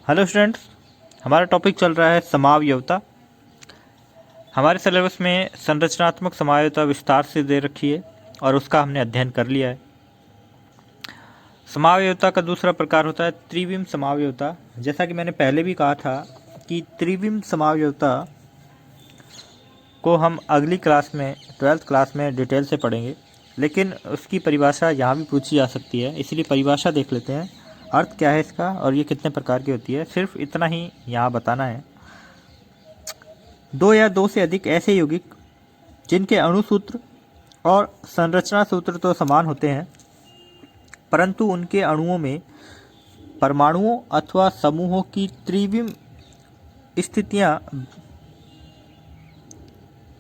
Hello students, हमारा topic चल रहा है समावयवता। हमारे सिलेबस में संरचनात्मक समावयवता विस्तार से दे रखी है और उसका हमने अध्ययन कर लिया है। समावयवता का दूसरा प्रकार होता है त्रिविम समावयवता। जैसा कि मैंने पहले भी कहा था कि त्रिविम समावयवता को हम अगली क्लास में 12th क्लास में डिटेल से पढ़ेंगे, लेकिन उसकी परिभाषा यहाँ भी पूछी जा सकती है, इसलिए परिभाषा देख लेते हैं। अर्थ क्या है इसका और ये कितने प्रकार की होती है, सिर्फ इतना ही यहाँ बताना है। दो या दो से अधिक ऐसे यौगिक जिनके अणुसूत्र और संरचना सूत्र तो समान होते हैं, परंतु उनके अणुओं में परमाणुओं अथवा समूहों की त्रिविम स्थितियां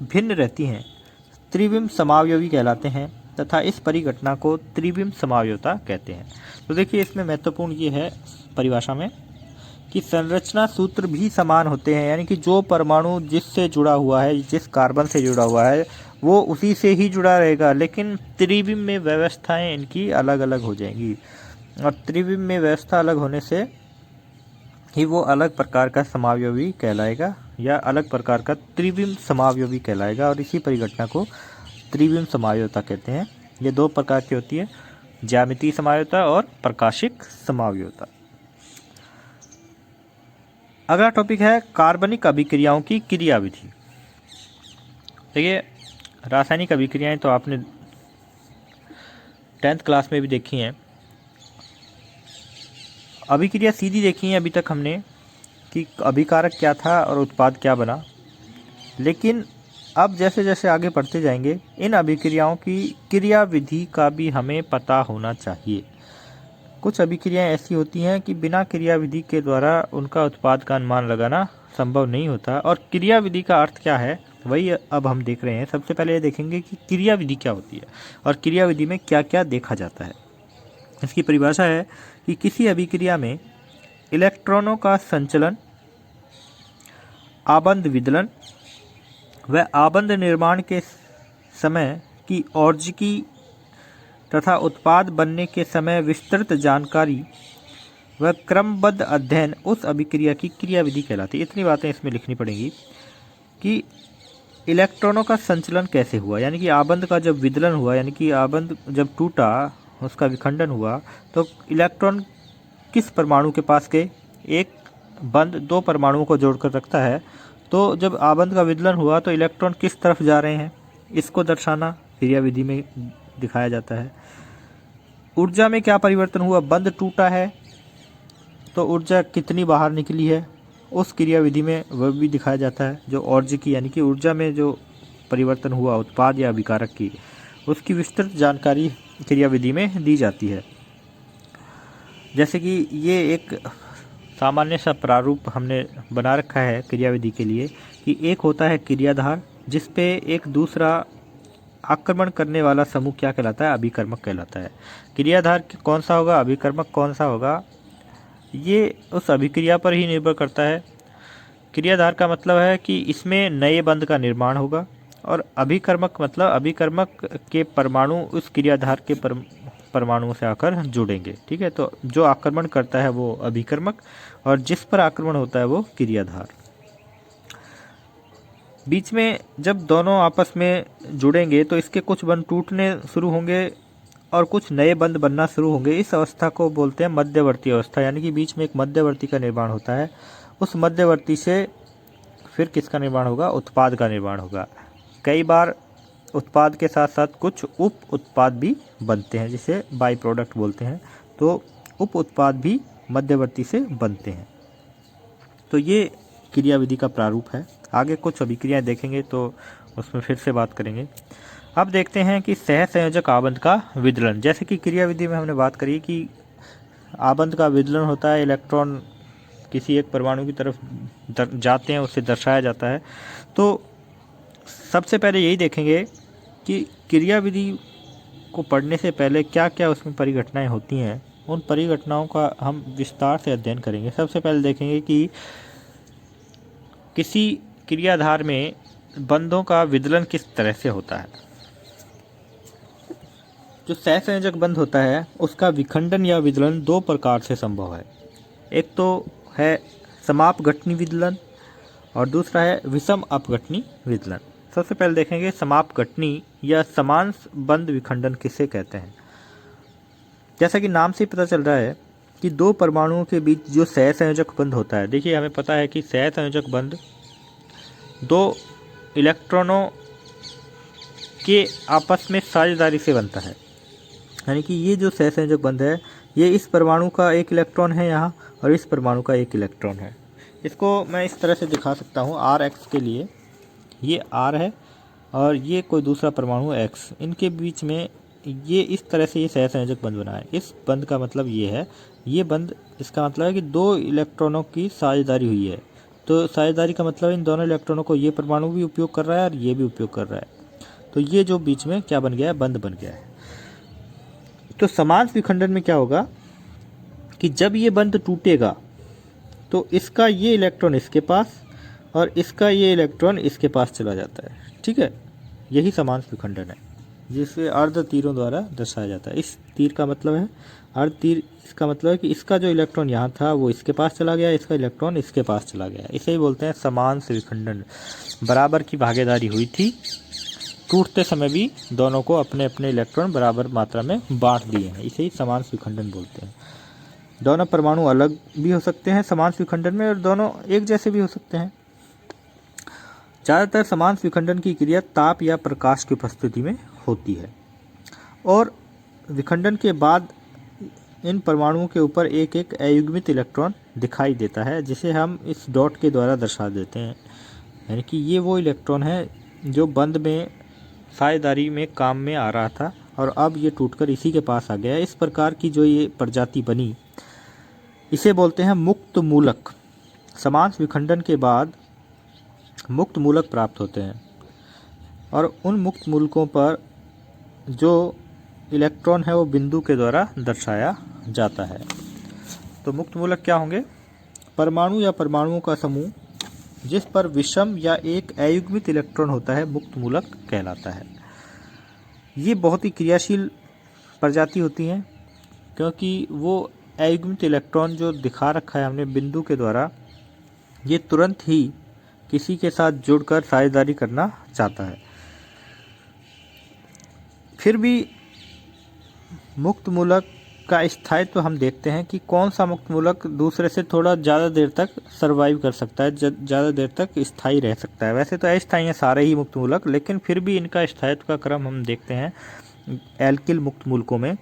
भिन्न रहती हैं, त्रिविम समावयवी कहलाते हैं तथा इस परिघटना को त्रिविम समावयवता कहते हैं। तो देखिए, इसमें महत्वपूर्ण ये है परिभाषा में कि संरचना सूत्र भी समान होते हैं, यानी कि जो परमाणु जिससे जुड़ा हुआ है, जिस कार्बन से जुड़ा हुआ है, वो उसी से ही जुड़ा रहेगा, लेकिन त्रिविम में व्यवस्थाएं इनकी अलग अलग हो जाएंगी और त्रिविम में व्यवस्था अलग होने से ही वो अलग प्रकार का समावयवी कहलाएगा या अलग प्रकार का त्रिविम समावयवी कहलाएगा, और इसी परिघटना को त्रिविम समावयवता कहते हैं। ये दो प्रकार की होती है, ज्यामितीय समावयवता और प्रकाशिक समावयवता। अगला टॉपिक है कार्बनिक अभिक्रियाओं की क्रियाविधि। देखिए, रासायनिक अभिक्रियाएं तो आपने 10th क्लास में भी देखी हैं। अभिक्रिया सीधी देखी है अभी तक हमने कि अभिकारक क्या था और उत्पाद क्या बना, लेकिन अब जैसे जैसे आगे बढ़ते जाएंगे इन अभिक्रियाओं की क्रियाविधि का भी हमें पता होना चाहिए। कुछ अभिक्रियाएं ऐसी होती हैं कि बिना क्रियाविधि के द्वारा उनका उत्पाद का अनुमान लगाना संभव नहीं होता, और क्रियाविधि का अर्थ क्या है वही अब हम देख रहे हैं। सबसे पहले ये देखेंगे कि क्रियाविधि क्या होती है और क्रियाविधि में क्या क्या देखा जाता है। इसकी परिभाषा है कि किसी अभिक्रिया में इलेक्ट्रॉनों का संचलन, आबंध विदलन व आबंध निर्माण के समय की और्जिकी तथा उत्पाद बनने के समय विस्तृत जानकारी व क्रमबद्ध अध्ययन उस अभिक्रिया की क्रियाविधि कहलाती है। इतनी बातें इसमें लिखनी पड़ेंगी कि इलेक्ट्रॉनों का संचलन कैसे हुआ, यानी कि आबंध का जब विदलन हुआ, यानी कि आबंध जब टूटा, उसका विखंडन हुआ, तो इलेक्ट्रॉन किस परमाणु के पास गए। एक बंध दो परमाणुओं को जोड़कर रखता है, तो जब आबंध का विदलन हुआ तो इलेक्ट्रॉन किस तरफ जा रहे हैं, इसको दर्शाना क्रियाविधि में दिखाया जाता है। ऊर्जा में क्या परिवर्तन हुआ, बंध टूटा है तो ऊर्जा कितनी बाहर निकली है, उस क्रियाविधि में वह भी दिखाया जाता है। जो और्जिकी यानी कि ऊर्जा में जो परिवर्तन हुआ उत्पाद या अभिकारक की, उसकी विस्तृत जानकारी क्रियाविधि में दी जाती है। जैसे कि ये एक सामान्य सा प्रारूप हमने बना रखा है क्रियाविधि के लिए कि एक होता है क्रियाधार, जिस पे एक दूसरा आक्रमण करने वाला समूह क्या कहलाता है, अभिकर्मक कहलाता है। क्रियाधार कौन सा होगा, अभिकर्मक कौन सा होगा, ये उस अभिक्रिया पर ही निर्भर करता है। क्रियाधार का मतलब है कि इसमें नए बंध का निर्माण होगा, और अभिकर्मक मतलब अभिकर्मक के परमाणु उस क्रियाधार के परमाणुओं से आकर जुड़ेंगे। ठीक है, तो जो आक्रमण करता है वो अभिकर्मक और जिस पर आक्रमण होता है वो क्रियाधार। बीच में जब दोनों आपस में जुड़ेंगे तो इसके कुछ बंध टूटने शुरू होंगे और कुछ नए बंध बनना शुरू होंगे। इस अवस्था को बोलते हैं मध्यवर्ती अवस्था, यानी कि बीच में एक मध्यवर्ती का निर्माण होता है। उस मध्यवर्ती से फिर किसका निर्माण होगा, उत्पाद का निर्माण होगा। कई बार उत्पाद के साथ साथ कुछ उप उत्पाद भी बनते हैं, जिसे बाई प्रोडक्ट बोलते हैं। तो उप उत्पाद भी मध्यवर्ती से बनते हैं। तो ये क्रियाविधि का प्रारूप है। आगे कुछ अभिक्रियाएं देखेंगे तो उसमें फिर से बात करेंगे। अब देखते हैं कि सहसंयोजक आबंध का विदलन। जैसे कि क्रियाविधि में हमने बात करी कि आबंध का विदलन होता है, इलेक्ट्रॉन किसी एक परमाणु की तरफ जाते हैं, उससे दर्शाया जाता है। तो सबसे पहले यही देखेंगे कि क्रियाविधि को पढ़ने से पहले क्या क्या उसमें परिघटनाएं होती हैं, उन परिघटनाओं का हम विस्तार से अध्ययन करेंगे। सबसे पहले देखेंगे कि किसी क्रियाधार में बंधों का विदलन किस तरह से होता है। जो सहसंयोजक बंध होता है उसका विखंडन या विदलन दो प्रकार से संभव है। एक तो है समापघटनी विदलन और दूसरा है विषम अपघटनी विदलन। सबसे पहले देखेंगे समापघटनी या समांश बंध विखंडन किसे कहते हैं। जैसा कि नाम से ही पता चल रहा है कि दो परमाणुओं के बीच जो सहसंयोजक बंध होता है, देखिए हमें पता है कि सहसंयोजक बंध दो इलेक्ट्रॉनों के आपस में साझेदारी से बनता है। यानी कि ये जो सहसंयोजक बंध है ये इस परमाणु का एक इलेक्ट्रॉन है यहाँ और इस परमाणु का एक इलेक्ट्रॉन है। इसको मैं इस तरह से दिखा सकता हूँ, आर एक्स के लिए ये आर है और ये कोई दूसरा परमाणु एक्स, इनके बीच में ये इस तरह से ये सहसंयोजक बंध बना है। इस बंध का मतलब ये है, ये बंध इसका मतलब है कि दो इलेक्ट्रॉनों की साझेदारी हुई है। तो साझेदारी का मतलब इन दोनों इलेक्ट्रॉनों को ये परमाणु भी उपयोग कर रहा है और ये भी उपयोग कर रहा है। तो ये जो बीच में क्या बन गया है, बंध बन गया है। तो समांश विखंडन में क्या होगा कि जब ये बंध टूटेगा तो इसका ये इलेक्ट्रॉन इसके पास और इसका ये इलेक्ट्रॉन इसके पास चला जाता है। ठीक है, यही समांश विखंडन है जिसे अर्ध तीरों द्वारा दर्शाया जाता है। इस तीर का मतलब है अर्ध तीर, इसका मतलब है कि इसका जो इलेक्ट्रॉन यहाँ था वो इसके पास चला गया, इसका इलेक्ट्रॉन इसके पास चला गया। इसे ही बोलते हैं समांश विखंडन। बराबर की भागीदारी हुई थी, टूटते समय भी दोनों को अपने अपने इलेक्ट्रॉन बराबर मात्रा में बांट दिए हैं, इसे ही समांश विखंडन बोलते हैं। दोनों परमाणु अलग भी हो सकते हैं समांश विखंडन में और दोनों एक जैसे भी हो सकते हैं। ज़्यादातर समांश विखंडन की क्रिया ताप या प्रकाश की उपस्थिति में होती है और विखंडन के बाद इन परमाणुओं के ऊपर एक एक अयुग्मित इलेक्ट्रॉन दिखाई देता है जिसे हम इस डॉट के द्वारा दर्शा देते हैं। यानी कि ये वो इलेक्ट्रॉन है जो बंध में साझेदारी में काम में आ रहा था और अब ये टूटकर इसी के पास आ गया। इस प्रकार की जो ये प्रजाति बनी इसे बोलते हैं मुक्त मूलक। समांश विखंडन के बाद मुक्त मूलक प्राप्त होते हैं और उन मुक्त मूलकों पर जो इलेक्ट्रॉन है वो बिंदु के द्वारा दर्शाया जाता है। तो मुक्त मूलक क्या होंगे? परमाणु या परमाणुओं का समूह जिस पर विषम या एक अयुग्मित इलेक्ट्रॉन होता है मुक्त मूलक कहलाता है। ये बहुत ही क्रियाशील प्रजाति होती हैं क्योंकि वो अयुग्मित इलेक्ट्रॉन जो दिखा रखा है हमने बिंदु के द्वारा, ये तुरंत ही किसी के साथ जुड़कर साझेदारी करना चाहता है। फिर भी मुक्त मूलक का स्थायित्व हम देखते हैं कि कौन सा मुक्त मूलक दूसरे से थोड़ा ज़्यादा देर तक सरवाइव कर सकता है, ज़्यादा देर तक स्थायी रह सकता है। वैसे तो अस्थायी हैं सारे ही मुक्त मूलक, लेकिन फिर भी इनका स्थायित्व का क्रम हम देखते हैं एल्किल मुक्त मूलकों में।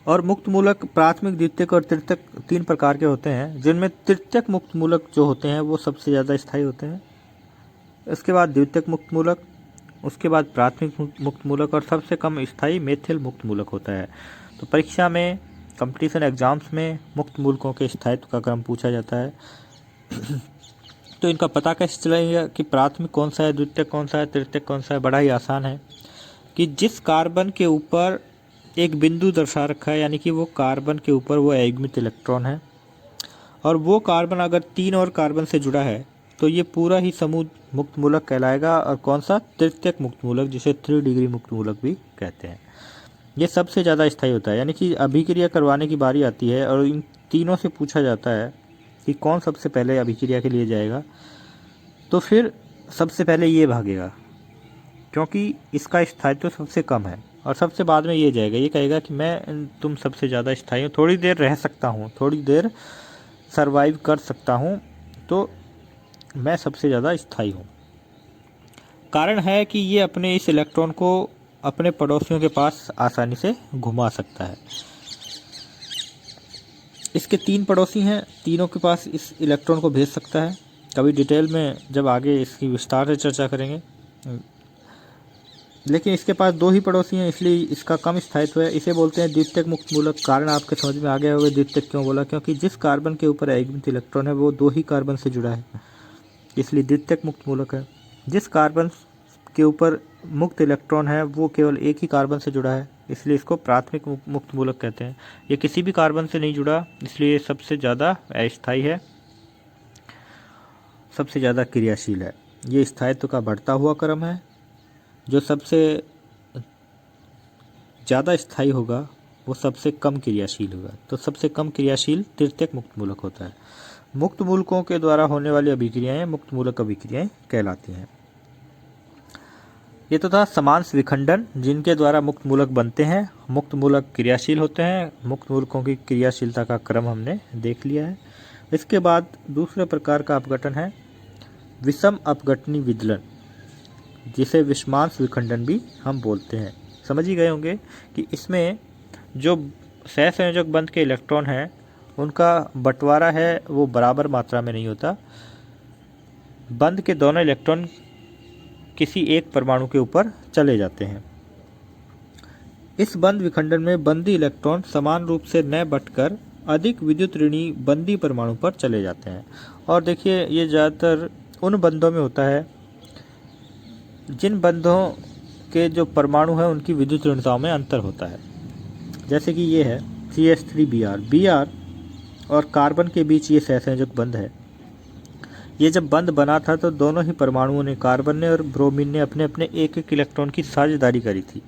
और मुक्त मूलक प्राथमिक, द्वितीयक और तृतीयक तीन प्रकार के होते हैं, जिनमें तृतीयक मुक्त मूलक जो होते हैं वो सबसे ज़्यादा स्थायी होते हैं। इसके बाद द्वितीयक मुक्त मूलक, उसके बाद प्राथमिक मुक्त मूलक और सबसे कम स्थायी मेथिल मुक्त मूलक होता है। तो परीक्षा में, कंपटीशन एग्जाम्स में मुक्त मूलकों के स्थायित्व का क्रम पूछा जाता है। तो इनका पता कैसे चलेगा कि प्राथमिक कौन सा है, द्वितीयक कौन सा है, तृतीयक कौन सा है? बड़ा ही आसान है कि जिस कार्बन के ऊपर एक बिंदु दर्शा रखा है, यानी कि वो कार्बन के ऊपर वो अयुग्मित इलेक्ट्रॉन है और वो कार्बन अगर तीन और कार्बन से जुड़ा है तो ये पूरा ही समूह मुक्त मूलक कहलाएगा। और कौन सा? तृतीयक मुक्त मूलक, जिसे 3 डिग्री मुक्त मूलक भी कहते हैं। ये सबसे ज़्यादा स्थायी होता है। यानी कि अभिक्रिया करवाने की बारी आती है और इन तीनों से पूछा जाता है कि कौन सबसे पहले अभिक्रिया के लिए जाएगा, तो फिर सबसे पहले ये भागेगा क्योंकि इसका स्थायित्व सबसे कम है और सबसे बाद में ये जाएगा। ये कहेगा कि मैं तुम सबसे ज़्यादा स्थायी हूँ, थोड़ी देर रह सकता हूँ, थोड़ी देर सरवाइव कर सकता हूँ, तो मैं सबसे ज़्यादा स्थायी हूँ। कारण है कि ये अपने इस इलेक्ट्रॉन को अपने पड़ोसियों के पास आसानी से घुमा सकता है। इसके 3 पड़ोसी हैं, तीनों के पास इस इलेक्ट्रॉन को भेज सकता है। कभी डिटेल में जब आगे इसकी विस्तार से चर्चा करेंगे, लेकिन इसके पास 2 ही पड़ोसी हैं इसलिए इसका कम स्थायित्व है। इसे बोलते हैं द्वितीयक मुक्त मूलक। कारण आपके समझ में आ गया होगा द्वितीयक क्यों बोला, क्योंकि जिस कार्बन के ऊपर अयुग्मित इलेक्ट्रॉन है वो 2 ही कार्बन से जुड़ा है, इसलिए द्वितीयक मुक्त मूलक है। जिस कार्बन के ऊपर मुक्त इलेक्ट्रॉन है वो केवल एक ही कार्बन से जुड़ा है, इसलिए इसको प्राथमिक मुक्त मूलक कहते हैं। ये किसी भी कार्बन से नहीं जुड़ा, इसलिए सबसे ज़्यादा अस्थायी है, सबसे ज़्यादा क्रियाशील है। ये स्थायित्व का बढ़ता हुआ क्रम है। जो सबसे ज़्यादा स्थायी होगा वो सबसे कम क्रियाशील होगा। तो सबसे कम क्रियाशील तृतीयक मुक्त मूलक होता है। मुक्त मूलकों के द्वारा होने वाली अभिक्रियाएं मुक्त मूलक अभिक्रियाएं कहलाती हैं। ये तो था समांश विखंडन, जिनके द्वारा मुक्त मूलक बनते हैं, मुक्त मूलक क्रियाशील होते हैं। मुक्त मूलकों की क्रियाशीलता का क्रम हमने देख लिया है। इसके बाद दूसरे प्रकार का अपघटन है विषम अपघटनी विदलन, जिसे विषमांश विखंडन भी हम बोलते हैं। समझ ही गए होंगे कि इसमें जो सहसंयोजक बंध के इलेक्ट्रॉन हैं उनका बंटवारा है वो बराबर मात्रा में नहीं होता। बंध के दोनों इलेक्ट्रॉन किसी एक परमाणु के ऊपर चले जाते हैं। इस बंध विखंडन में बंदी इलेक्ट्रॉन समान रूप से न बंटकर अधिक विद्युत ऋणी बंदी परमाणु पर चले जाते हैं। और देखिए ये ज़्यादातर उन बंधों में होता है जिन बंधों के जो परमाणु हैं उनकी विद्युत ऋणताओं में अंतर होता है। जैसे कि ये है CH3Br, Br और कार्बन के बीच ये सहसंयोजक बंध है। ये जब बंध बना था तो दोनों ही परमाणुओं ने, कार्बन ने और ब्रोमीन ने, अपने अपने एक एक इलेक्ट्रॉन की साझेदारी करी थी।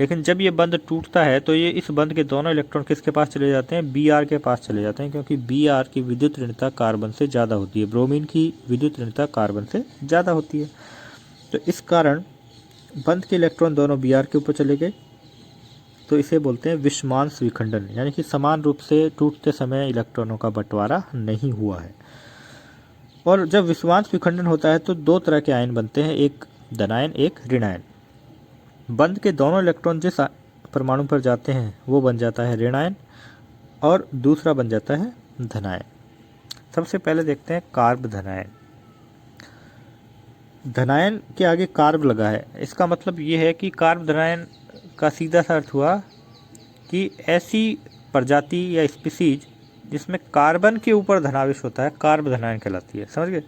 लेकिन जब ये बंध टूटता है तो ये इस बंध के दोनों इलेक्ट्रॉन किसके पास चले जाते हैं? Br के पास चले जाते हैं, क्योंकि Br की विद्युत ऋणता कार्बन से ज़्यादा होती है, ब्रोमीन की विद्युत ऋणता कार्बन से ज़्यादा होती है। तो इस कारण बंध के इलेक्ट्रॉन दोनों Br के ऊपर चले गए। तो इसे बोलते हैं विषमांश विखंडन, यानी कि समान रूप से टूटते समय इलेक्ट्रॉनों का बंटवारा नहीं हुआ है। और जब विषमांश विखंडन होता है तो दो तरह के आयन बनते हैं, एक धनायन एक ऋणायन। बंध के दोनों इलेक्ट्रॉन जिस परमाणु पर जाते हैं वो बन जाता है ऋणायन और दूसरा बन जाता है धनायन। सबसे पहले देखते हैं कार्ब धनायन। धनायन के आगे कार्ब लगा है, इसका मतलब ये है कि कार्ब धनायन का सीधा सा अर्थ हुआ कि ऐसी प्रजाति या स्पीसीज जिसमें कार्बन के ऊपर धनावेश होता है कार्ब धनायन कहलाती है। समझ गए?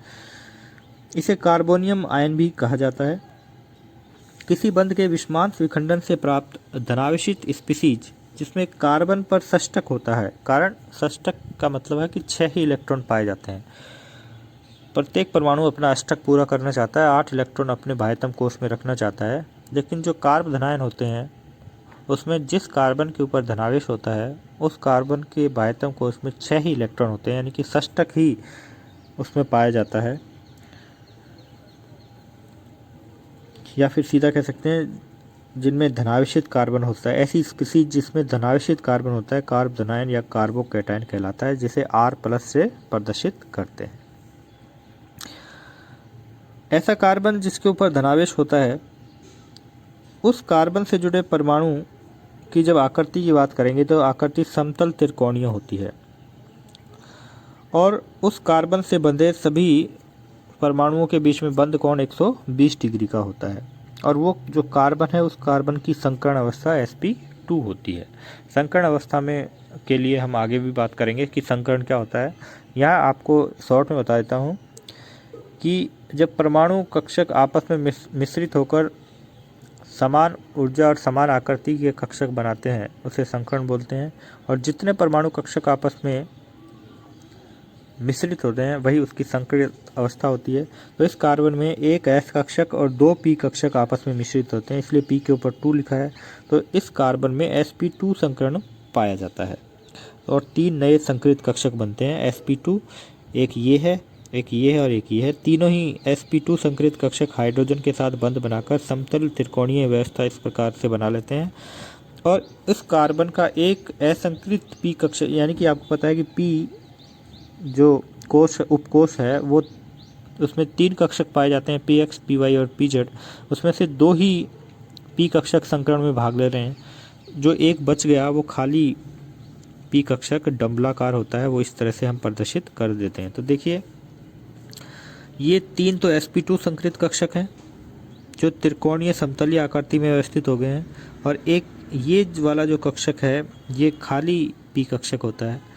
इसे कार्बोनियम आयन भी कहा जाता है। किसी बंध के विषमांश विखंडन से प्राप्त धनावेशित स्पीसीज जिसमें कार्बन पर षष्टक होता है, कारण षष्टक का मतलब है कि 6 ही इलेक्ट्रॉन पाए जाते हैं। प्रत्येक परमाणु अपना अष्टक पूरा करना चाहता है, 8 इलेक्ट्रॉन अपने बाह्यतम कोश में रखना चाहता है। लेकिन जो कार्ब धनायन होते हैं उसमें जिस कार्बन के ऊपर धनावेश होता है उस कार्बन के बाह्यतम कोश में 6 ही इलेक्ट्रॉन होते हैं, यानी कि षष्टक ही उसमें पाया जाता है। या फिर सीधा कह सकते हैं जिनमें धनावेशित कार्बन होता है। ऐसी स्पीसीज जिसमें धनावेशित कार्बन होता है कार्ब धनायन या कार्बोकैटायन कहलाता है, जिसे R+ से प्रदर्शित करते हैं। ऐसा कार्बन जिसके ऊपर धनावेश होता है उस कार्बन से जुड़े परमाणु की जब आकृति की बात करेंगे तो आकृति समतल त्रिकोणीय होती है और उस कार्बन से बंधे सभी परमाणुओं के बीच में बंध कोण 120 डिग्री का होता है। और वो जो कार्बन है उस कार्बन की संकर्ण अवस्था sp2 होती है। संकर्ण अवस्था में के लिए हम आगे भी बात करेंगे कि संकर्ण क्या होता है। यहाँ आपको शॉर्ट में बता देता हूँ कि जब परमाणु कक्षक आपस में मिश्रित होकर समान ऊर्जा और समान आकृति के कक्षक बनाते हैं उसे संकर्ण बोलते हैं। और जितने परमाणु कक्षक आपस में मिश्रित होते हैं वही उसकी संकरित अवस्था होती है। तो इस कार्बन में एक S कक्षक और 2 P कक्षक आपस में मिश्रित होते हैं, इसलिए P के ऊपर 2 लिखा है। तो इस कार्बन में sp2 संकरण पाया जाता है और 3 नए संकरित कक्षक बनते हैं sp2, एक ये है, एक ये है और एक ये है। तीनों ही sp2 संकरित कक्षक हाइड्रोजन के साथ बंध बनाकर समतल त्रिकोणीय व्यवस्था इस प्रकार से बना लेते हैं। और इस कार्बन का एक असंकरित P कक्षक, यानी कि आपको पता है कि P जो कोश उपकोश है वो उसमें 3 कक्षक पाए जाते हैं, px, py और pz। उसमें से 2 ही P कक्षक संकरण में भाग ले रहे हैं, जो एक बच गया वो खाली P कक्षक डंबलाकार होता है, वो इस तरह से हम प्रदर्शित कर देते हैं। तो देखिए ये 3 तो sp2 संकरित कक्षक हैं जो त्रिकोणीय समतलीय आकृति में व्यवस्थित हो गए हैं, और एक ये वाला जो कक्षक है ये खाली P कक्षक होता है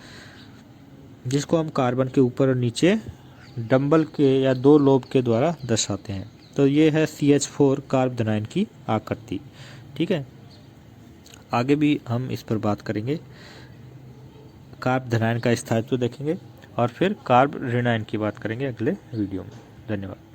जिसको हम कार्बन के ऊपर और नीचे डंबल के या 2 लोब के द्वारा दर्शाते हैं। तो ये है CH4 कार्ब धनायन की आकृति। ठीक है, आगे भी हम इस पर बात करेंगे, कार्ब धनायन का स्थायित्व देखेंगे और फिर कार्ब ऋणायन की बात करेंगे अगले वीडियो में। धन्यवाद।